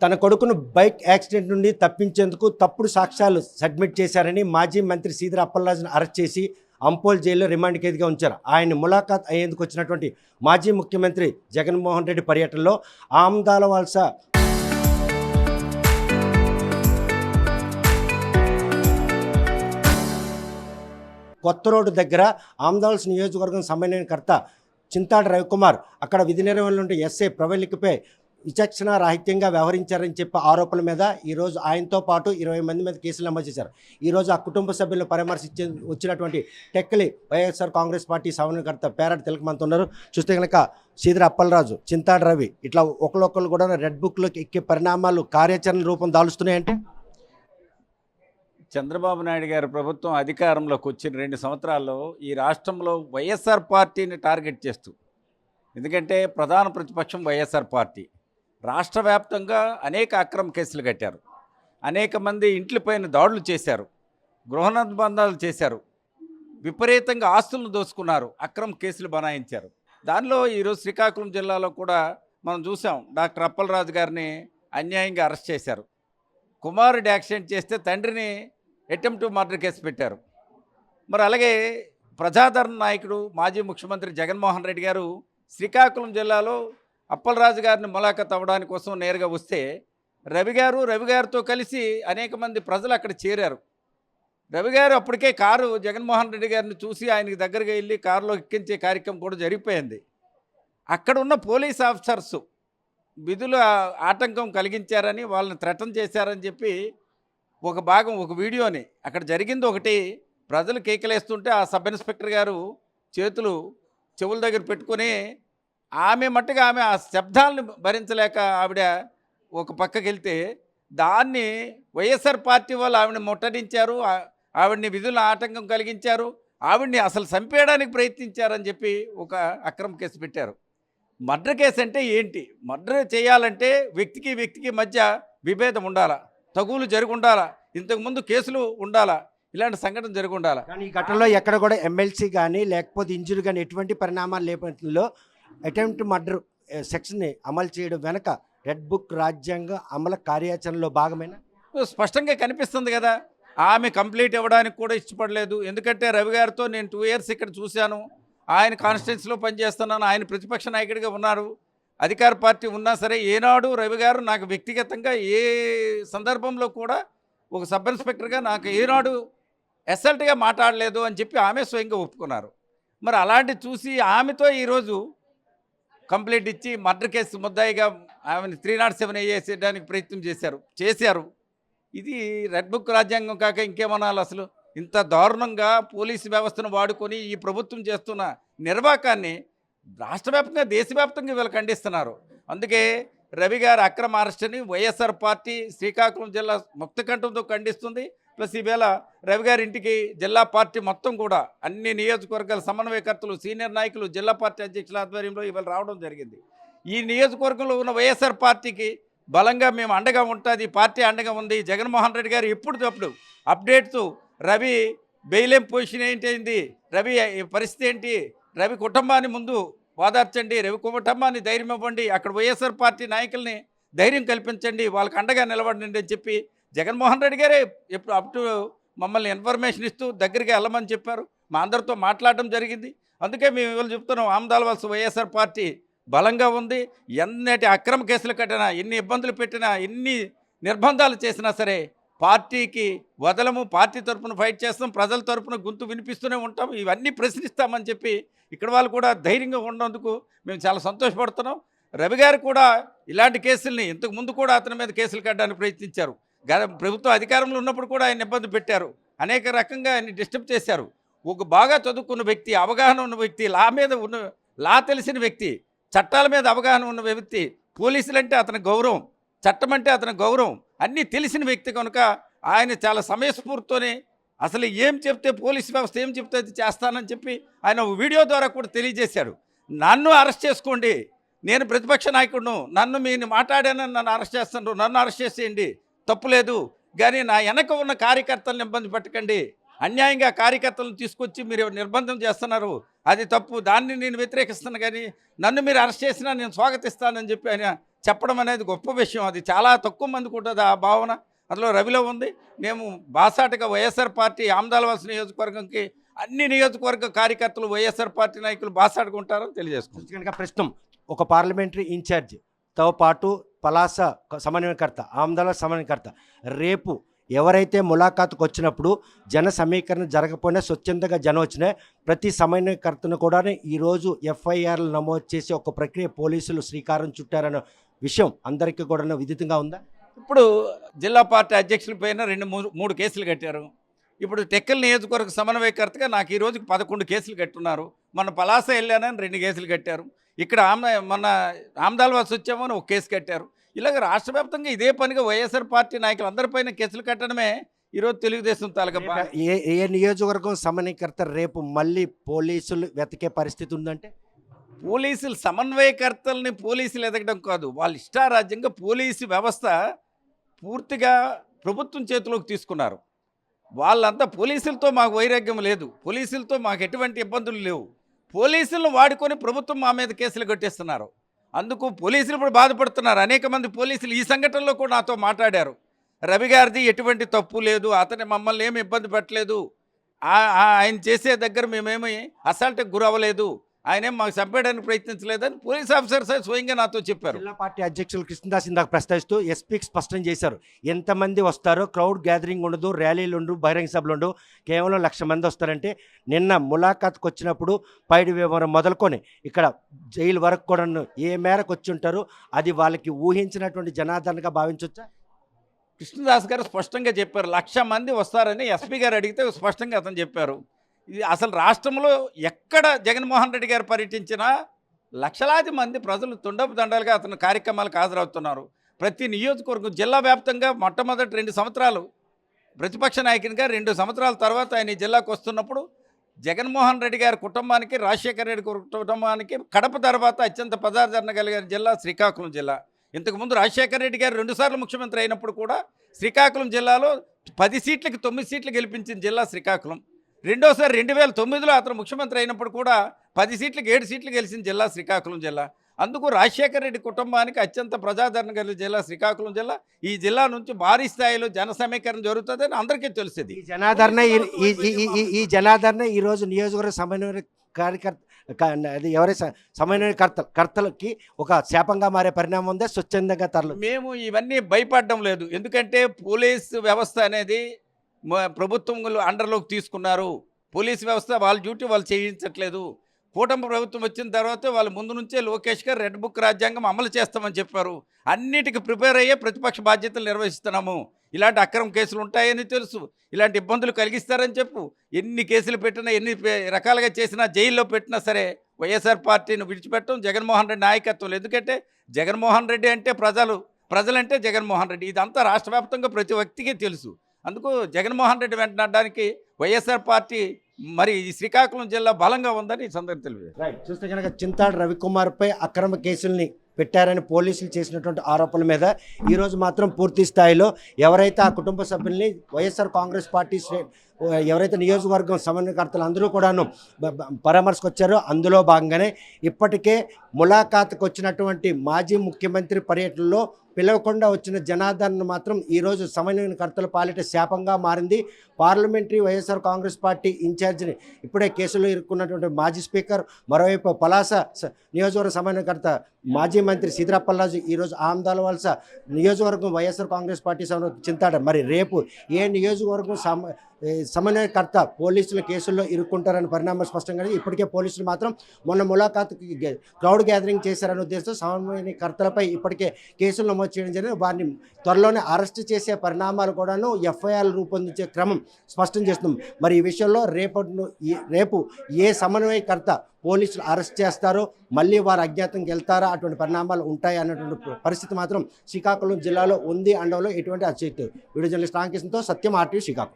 తన కొడుకును bike accident నుండి తప్పించేందుకు తప్పుడు సాక్ష్యాలు సబ్మిట్ చేశారని మాజీ మంత్రి సీదిర అప్పలరాజును అరెస్ట్ చేసి అంపోల్ జైల్లో రిమాండ్ ఖైదీగా ఉంచారు. ఆయన ములాఖాత్ అయ్యేందుకు వచ్చినటువంటి మాజీ ముఖ్యమంత్రి జగన్మోహన్ రెడ్డి పర్యటనలో ఆమ్దాలవలస కొత్త రోడ్డు దగ్గర ఆమ్దాల్స్ నియోజకవర్గం సమన్వయకర్త చింతాడ రవికుమార్ అక్కడ విధి నిర్వహణలో ఎస్ఐ ప్రవళికపై విచక్షణ రాహిత్యంగా వ్యవహరించారని చెప్పే ఆరోపణల మీద ఈరోజు ఆయనతో పాటు 20 మంది మీద కేసులు నమోదు చేశారు. ఈరోజు ఆ కుటుంబ సభ్యులను పరామర్శించే వచ్చినటువంటి టెక్కలి వైఎస్ఆర్ కాంగ్రెస్ పార్టీ సమన్వయకర్త పేరాటి తిలకమంత ఉన్నారు. చూస్తే కనుక సీదిర అప్పలరాజు, చింతాడ రవి ఇట్లా ఒకళ్ళొకళ్ళు కూడా రెడ్ బుక్లోకి ఎక్కే పరిణామాలు కార్యాచరణ రూపం దాలుస్తున్నాయంటే చంద్రబాబు నాయుడు గారి ప్రభుత్వం అధికారంలోకి వచ్చిన 2 సంవత్సరాల్లో ఈ రాష్ట్రంలో వైఎస్ఆర్ పార్టీని టార్గెట్ చేస్తూ, ఎందుకంటే ప్రధాన ప్రతిపక్షం వైఎస్ఆర్ పార్టీ, రాష్ట్ర వ్యాప్తంగా అనేక అక్రమ కేసులు కట్టారు, అనేక మంది ఇంట్లపైన దాడులు చేశారు, గృహ నిర్బంధాలు చేశారు, విపరీతంగా ఆస్తులను దోసుకున్నారు, అక్రమ కేసులు బనాయించారు. దానిలో ఈరోజు శ్రీకాకుళం జిల్లాలో కూడా మనం చూసాం, డాక్టర్ అప్పలరాజు గారిని అన్యాయంగా అరెస్ట్ చేశారు. కుమారుడు యాక్సిడెంట్ చేస్తే తండ్రిని అటెంప్ట్ మర్డర్ కేసు పెట్టారు. మరి అలాగే ప్రజాదరణ నాయకుడు మాజీ ముఖ్యమంత్రి జగన్మోహన్ రెడ్డి గారు శ్రీకాకుళం జిల్లాలో అప్పలరాజు గారిని ములాఖాత్ అవ్వడానికి కోసం నేరుగా వస్తే రవి గారితో కలిసి అనేక మంది ప్రజలు అక్కడ చేరారు. రవి గారు అప్పటికే కారు జగన్మోహన్ రెడ్డి గారిని చూసి ఆయనకి దగ్గరగా వెళ్ళి కారులో ఎక్కించే కార్యక్రమం కూడా జరిగిపోయింది. అక్కడ ఉన్న పోలీస్ ఆఫీసర్స్ విధుల ఆటంకం కలిగించారని, వాళ్ళని థ్రెటన్ చేశారని చెప్పి ఒక భాగం, ఒక వీడియోని అక్కడ జరిగింది ఒకటి, ప్రజలు కేకలేస్తుంటే ఆ సబ్ ఇన్స్పెక్టర్ గారు చేతులు చెవుల దగ్గర పెట్టుకొని ఆమె ఆ శబ్దాలను భరించలేక ఆవిడ ఒక పక్కకి వెళ్తే దాన్ని వైఎస్ఆర్ పార్టీ వాళ్ళు ఆవిడని ముట్టడించారు, ఆవిడని విధుల ఆటంకం కలిగించారు, ఆవిడని అసలు చంపేయడానికి ప్రయత్నించారని చెప్పి ఒక అక్రమ కేసు పెట్టారు. మర్డర్ కేసు అంటే ఏంటి? మర్డర్ చేయాలంటే వ్యక్తికి మధ్య విభేదం ఉండాలా, తగువులు జరిగి ఉండాలా, ఇంతకుముందు కేసులు ఉండాలా, ఇలాంటి సంఘటన జరిగి ఉండాలా. కానీ ఈ ఘటనలో ఎక్కడ కూడా ఎమ్మెల్సీ కానీ లేకపోతే ఇంజురీ కానీ ఎటువంటి పరిణామాలు లేపట్లో అటెంప్ట్ మర్డర్ సెక్షన్ని అమలు చేయడం వెనక రెడ్ బుక్ రాజ్యాంగ అమలు కార్యాచరణలో భాగమైన స్పష్టంగా కనిపిస్తుంది కదా. ఆమె కంప్లీట్ ఇవ్వడానికి కూడా ఇష్టపడలేదు. ఎందుకంటే రవి గారితో నేను 2 ఇయర్స్ ఇక్కడ చూశాను, ఆయన కాన్స్టిట్యున్సీలో పనిచేస్తున్నాను, ఆయన ప్రతిపక్ష నాయకుడిగా ఉన్నారు, అధికార పార్టీ ఉన్నా సరే ఏనాడు రవి గారు నాకు వ్యక్తిగతంగా ఏ సందర్భంలో కూడా ఒక సబ్ ఇన్స్పెక్టర్గా నాకు ఏనాడు అసల్ట్గా మాట్లాడలేదు అని చెప్పి ఆమె స్వయంగా ఒప్పుకున్నారు. మరి అలాంటి చూసి ఆమెతో ఈరోజు కంప్లైంట్ ఇచ్చి మర్డర్ కేసు ముద్దాయిగా ఆమెను 307 వేసేయడానికి ప్రయత్నం చేశారు. ఇది రెడ్ బుక్ రాజ్యాంగం కాక ఇంకేమనాలి? అసలు ఇంత దారుణంగా పోలీసు వ్యవస్థను వాడుకొని ఈ ప్రభుత్వం చేస్తున్న నిర్వాకాన్ని రాష్ట్ర వ్యాప్తంగా దేశవ్యాప్తంగా వీళ్ళు ఖండిస్తున్నారు. అందుకే రవి గారి అక్రమ అరెస్ట్ని వైఎస్ఆర్ పార్టీ శ్రీకాకుళం జిల్లా ముక్తకంఠంతో ఖండిస్తుంది. ప్లస్ ఈవేళ రవి గారి ఇంటికి జిల్లా పార్టీ మొత్తం కూడా అన్ని నియోజకవర్గాల సమన్వయకర్తలు, సీనియర్ నాయకులు, జిల్లా పార్టీ అధ్యక్షుల ఆధ్వర్యంలో ఇవాళ రావడం జరిగింది. ఈ నియోజకవర్గంలో ఉన్న వైఎస్ఆర్ పార్టీకి బలంగా మేము అండగా ఉంటుంది, పార్టీ అండగా ఉంది. జగన్మోహన్ రెడ్డి గారు ఎప్పటికప్పుడు అప్డేట్స్, రవి బెయిలేం పొజిషన్ ఏంటి, రవి పరిస్థితి ఏంటి, రవి కుటుంబాన్ని ముందు ఓదార్చండి, రవి కుటుంబాన్ని ధైర్యం ఇవ్వండి, అక్కడ వైఎస్ఆర్ పార్టీ నాయకుల్ని ధైర్యం కల్పించండి, వాళ్ళకి అండగా నిలబడండి అని చెప్పి జగన్మోహన్ రెడ్డి గారే ఎప్పుడు అప్ టు మమ్మల్ని ఇన్ఫర్మేషన్ ఇస్తూ దగ్గరికి వెళ్ళమని చెప్పారు. మా అందరితో మాట్లాడడం జరిగింది. అందుకే మేము ఇవాళ చెప్తున్నాం, ఆమ్దాలవలస వైఎస్ఆర్ పార్టీ బలంగా ఉంది. ఎన్నటి అక్రమ కేసులు కట్టినా, ఎన్ని ఇబ్బందులు పెట్టినా, ఎన్ని నిర్బంధాలు చేసినా సరే పార్టీకి వదలము, పార్టీ తరఫున ఫైట్ చేస్తాం, ప్రజల తరఫున గొంతు వినిపిస్తూనే ఉంటాం, ఇవన్నీ ప్రశ్నిస్తామని చెప్పి ఇక్కడ వాళ్ళు కూడా ధైర్యంగా ఉన్నందుకు మేము చాలా సంతోషపడుతున్నాం. రవి గారు కూడా ఇలాంటి కేసుల్ని ఇంతకు ముందు కూడా అతని మీద కేసులు కట్టడానికి ప్రయత్నించారు. ప్రభుత్వ అధికారంలో ఉన్నప్పుడు కూడా ఆయన ఇబ్బంది పెట్టారు, అనేక రకంగా ఆయన డిస్టర్బ్ చేశారు. ఒక బాగా చదువుకున్న వ్యక్తి, అవగాహన ఉన్న వ్యక్తి, లా తెలిసిన వ్యక్తి, చట్టాల మీద అవగాహన ఉన్న వ్యక్తి, పోలీసులంటే అతని గౌరవం, చట్టం అంటే అతని గౌరవం అన్నీ తెలిసిన వ్యక్తి కనుక ఆయన చాలా సమయస్ఫూర్తితోనే అసలు ఏం చెప్తే పోలీసు వ్యవస్థ ఏం చెప్తే అది చేస్తానని చెప్పి ఆయన వీడియో ద్వారా కూడా తెలియజేశాడు. నన్ను అరెస్ట్ చేసుకోండి, నేను ప్రతిపక్ష నాయకుడును, నన్ను మీరు మాట్లాడానని నన్ను అరెస్ట్ చేస్తున్నారు, నన్ను అరెస్ట్ చేసేయండి, తప్పులేదు, కానీ నా వెనక ఉన్న కార్యకర్తలను ఇబ్బంది పెట్టకండి, అన్యాయంగా కార్యకర్తలను తీసుకొచ్చి మీరు నిర్బంధం చేస్తున్నారు, అది తప్పు, దాన్ని నేను వ్యతిరేకిస్తాను, కానీ నన్ను మీరు అరెస్ట్ చేసినా నేను స్వాగతిస్తానని చెప్పి ఆయన చెప్పడం అనేది గొప్ప విషయం. అది చాలా తక్కువ మందికి ఉంటుంది ఆ భావన. అందులో రవిలో ఉంది. మేము బాసాటగా వైఎస్ఆర్ పార్టీ ఆమదాలవలస నియోజకవర్గంకి అన్ని నియోజకవర్గ కార్యకర్తలు వైఎస్ఆర్ పార్టీ నాయకులు బాసాటగా ఉంటారని తెలియజేసుకుంటాం. కనుక ప్రస్తుతం ఒక పార్లమెంటరీ ఇన్ఛార్జ్తో పాటు పలాస సమన్వయకర్త, ఆమదాల సమన్వయకర్త రేపు ఎవరైతే ములాఖాతుకు వచ్చినప్పుడు జన సమీకరణ జరగకపోయినా స్వచ్ఛందంగా జనం వచ్చినా ప్రతి సమన్వయకర్తను కూడా ఈరోజు ఎఫ్ఐఆర్లు నమోదు చేసి ఒక ప్రక్రియ పోలీసులు శ్రీకారం చుట్టారన్న విషయం అందరికీ కూడా విదితంగా ఉందా? ఇప్పుడు జిల్లా పార్టీ అధ్యక్షుల పైన 2-3 కేసులు కట్టారు. ఇప్పుడు టెక్కల్ నియోజకవర్గ సమన్వయకర్తగా నాకు ఈ రోజుకి 11 కేసులు కట్టున్నారు. మన పలాస వెళ్ళానని 2 కేసులు కట్టారు. ఇక్కడ మన ఆమదాలవలస వచ్చామని 1 కేసు కట్టారు. ఇలాగ రాష్ట్ర వ్యాప్తంగా ఇదే పనిగా వైఎస్ఆర్ పార్టీ నాయకులు అందరిపైన కేసులు కట్టడమే ఈరోజు తెలుగుదేశం తాలూకా. ఏ నియోజకవర్గం సమన్వయకర్త రేపు మళ్ళీ పోలీసులు వెతికే పరిస్థితి ఉందంటే? పోలీసులు సమన్వయకర్తల్ని పోలీసులు ఎదగడం కాదు, వాళ్ళ ఇష్టారాజ్యంగా పోలీసు వ్యవస్థ పూర్తిగా ప్రభుత్వం చేతిలోకి తీసుకున్నారు. వాళ్ళంతా పోలీసులతో మాకు వైరాగ్యం లేదు, పోలీసులతో మాకు ఎటువంటి ఇబ్బందులు లేవు. పోలీసులను వాడుకొని ప్రభుత్వం మా మీద కేసులు కట్టేస్తున్నారు. అందుకు పోలీసులు ఇప్పుడు బాధపడుతున్నారు. అనేక మంది పోలీసులు ఈ సంఘటనలో కూడా నాతో మాట్లాడారు. రవి గారిది ఎటువంటి తప్పు లేదు, అతని మమ్మల్ని ఏమి ఇబ్బంది పెట్టలేదు, ఆయన చేసే దగ్గర మేమేమి అసాల్ట్కి గురవ్వలేదు, ఆయనేం మాకు చంపేయడానికి ప్రయత్నించలేదని పోలీస్ ఆఫీసర్స్ స్వయంగా నాతో చెప్పారు. జిల్లా పార్టీ అధ్యక్షులు కృష్ణదాస్ ఇందాక ప్రస్తావిస్తూ ఎస్పీకి స్పష్టం చేశారు, ఎంతమంది వస్తారో, క్రౌడ్ గ్యాదరింగ్ ఉండదు, ర్యాలీలు ఉండవు, బహిరంగ సభలు ఉండవు, కేవలం 1,00,000 మంది వస్తారంటే నిన్న ములాఖాత్కి వచ్చినప్పుడు పైడి వివరం మొదలుకొని ఇక్కడ జైలు వరకు కూడా ఏ మేరకు వచ్చి ఉంటారో అది వాళ్ళకి ఊహించినటువంటి జనాదరణగా భావించవచ్చా? కృష్ణదాస్ గారు స్పష్టంగా చెప్పారు, 1,00,000 మంది వస్తారని ఎస్పీ గారు అడిగితే స్పష్టంగా అతను చెప్పారు. ఇది అసలు రాష్ట్రంలో ఎక్కడ జగన్మోహన్ రెడ్డి గారు పర్యటించినా లక్షలాది మంది ప్రజలు తుండపు దండాలుగా అతని కార్యక్రమాలకు హాజరవుతున్నారు. ప్రతి నియోజకవర్గం జిల్లా వ్యాప్తంగా మొట్టమొదటి 2 సంవత్సరాలు ప్రతిపక్ష నాయకునిగా, 2 సంవత్సరాల తర్వాత ఆయన ఈ జిల్లాకు వస్తున్నప్పుడు జగన్మోహన్ రెడ్డి గారి కుటుంబానికి, రాజశేఖర రెడ్డి కుటుంబానికి కడప తర్వాత అత్యంత ప్రజాదరణ కలిగిన జిల్లా శ్రీకాకుళం జిల్లా. ఇంతకుముందు రాజశేఖర రెడ్డి గారు 2 సార్లు ముఖ్యమంత్రి అయినప్పుడు కూడా శ్రీకాకుళం జిల్లాలో 10 సీట్లకి 9 సీట్లు గెలిపించిన జిల్లా శ్రీకాకుళం. రెండోసారి 2009లో అతను ముఖ్యమంత్రి అయినప్పుడు కూడా 10 సీట్లకు 7 సీట్లు గెలిచిన జిల్లా శ్రీకాకుళం జిల్లా. అందుకు రాజశేఖర రెడ్డి కుటుంబానికి అత్యంత ప్రజాదరణ కలిగిన జిల్లా శ్రీకాకుళం జిల్లా. ఈ జిల్లా నుంచి భారీ స్థాయిలో జన సమీకరణ జరుగుతుందని అందరికీ తెలిసింది. ఈ జనాదరణ ఈరోజు నియోజకవర్గ సమన్వయ అది ఎవరైతే సమన్వయకర్తలకి ఒక శాపంగా మారే పరిణామం ఉందే స్వచ్ఛందంగా తరలి. మేము ఇవన్నీ భయపడడం లేదు, ఎందుకంటే పోలీసు వ్యవస్థ అనేది ప్రభుత్వం అండర్లోకి తీసుకున్నారు. పోలీసు వ్యవస్థ వాళ్ళ డ్యూటీ వాళ్ళు చేయించట్లేదు. కూటమి ప్రభుత్వం వచ్చిన తర్వాత వాళ్ళు ముందు నుంచే లోకేష్ గారు రెడ్ బుక్ రాజ్యాంగం అమలు చేస్తామని చెప్పారు. అన్నిటికీ ప్రిపేర్ అయ్యే ప్రతిపక్ష బాధ్యతలు నిర్వహిస్తున్నాము. ఇలాంటి అక్రమ కేసులు ఉంటాయని తెలుసు, ఇలాంటి ఇబ్బందులు కలిగిస్తారని చెప్పు, ఎన్ని కేసులు పెట్టినా, ఎన్ని రకాలుగా చేసినా, జైల్లో పెట్టినా సరే వైఎస్ఆర్ పార్టీని విడిచిపెట్టడం జగన్మోహన్ రెడ్డి నాయకత్వం. ఎందుకంటే జగన్మోహన్ రెడ్డి అంటే ప్రజలంటే జగన్మోహన్ రెడ్డి, ఇదంతా రాష్ట్ర వ్యాప్తంగా ప్రతి వ్యక్తికి తెలుసు. అందుకు జగన్మోహన్ రెడ్డి వెంటనడానికి వైఎస్ఆర్ పార్టీ మరి ఈ శ్రీకాకుళం జిల్లా బలంగా ఉందని ఈ సందర్భంగా తెలియదు. చూస్తే కనుక చింతాడు రవికుమార్పై అక్రమ కేసుల్ని పెట్టారని పోలీసులు చేసినటువంటి ఆరోపణల మీద ఈరోజు మాత్రం పూర్తి స్థాయిలో ఎవరైతే ఆ కుటుంబ సభ్యుల్ని వైఎస్ఆర్ కాంగ్రెస్ పార్టీ ఎవరైతే నియోజకవర్గం సమన్వయకర్తలు అందరూ కూడాను పరామర్శకు వచ్చారో అందులో భాగంగానే ఇప్పటికే ములాఖాత్కు వచ్చినటువంటి మాజీ ముఖ్యమంత్రి పర్యటనలో పిలవకుండా వచ్చిన జనాదరణ మాత్రం ఈరోజు సమన్వయకర్తల పాలిట శాపంగా మారింది. పార్లమెంటరీ వైఎస్ఆర్ కాంగ్రెస్ పార్టీ ఇన్ఛార్జిని ఇప్పుడే కేసులో ఇరుక్కున్నటువంటి మాజీ స్పీకర్, మరోవైపు పలాస నియోజకవర్గ సమన్వయకర్త మాజీ మంత్రి సీదిరాప్పలరాజు ఈరోజు ఆమదాలవలస నియోజకవర్గం వైఎస్ఆర్ కాంగ్రెస్ పార్టీ చింతాడు. మరి రేపు ఏ నియోజకవర్గం సమన్వయకర్త పోలీసుల కేసుల్లో ఇరుక్కుంటారని పరిణామం స్పష్టంగా. ఇప్పటికే పోలీసులు మాత్రం మొన్న ములాఖాత్కి క్రౌడ్ గ్యాదరింగ్ చేశారనే ఉద్దేశంతో సమన్వయకర్తలపై ఇప్పటికే కేసులు నమోదు చేయడం జరిగింది. వారిని త్వరలోనే అరెస్ట్ చేసే పరిణామాలు కూడాను ఎఫ్ఐఆర్ రూపొందించే క్రమం స్పష్టం చేస్తున్నాం. మరి ఈ విషయంలో రేపు ఏ సమన్వయకర్త పోలీసులు అరెస్ట్ చేస్తారో, మళ్ళీ వారు అజ్ఞాతంకి వెళ్తారా, అటువంటి పరిణామాలు ఉంటాయి అన్నటువంటి పరిస్థితి మాత్రం శ్రీకాకుళం జిల్లాలో ఉంది అనడంలో ఎటువంటి అతిశక్తి. వీడియో జర్నలిస్ట్ రామకృష్ణతో సత్యం, RTV శ్రీకాకుళం.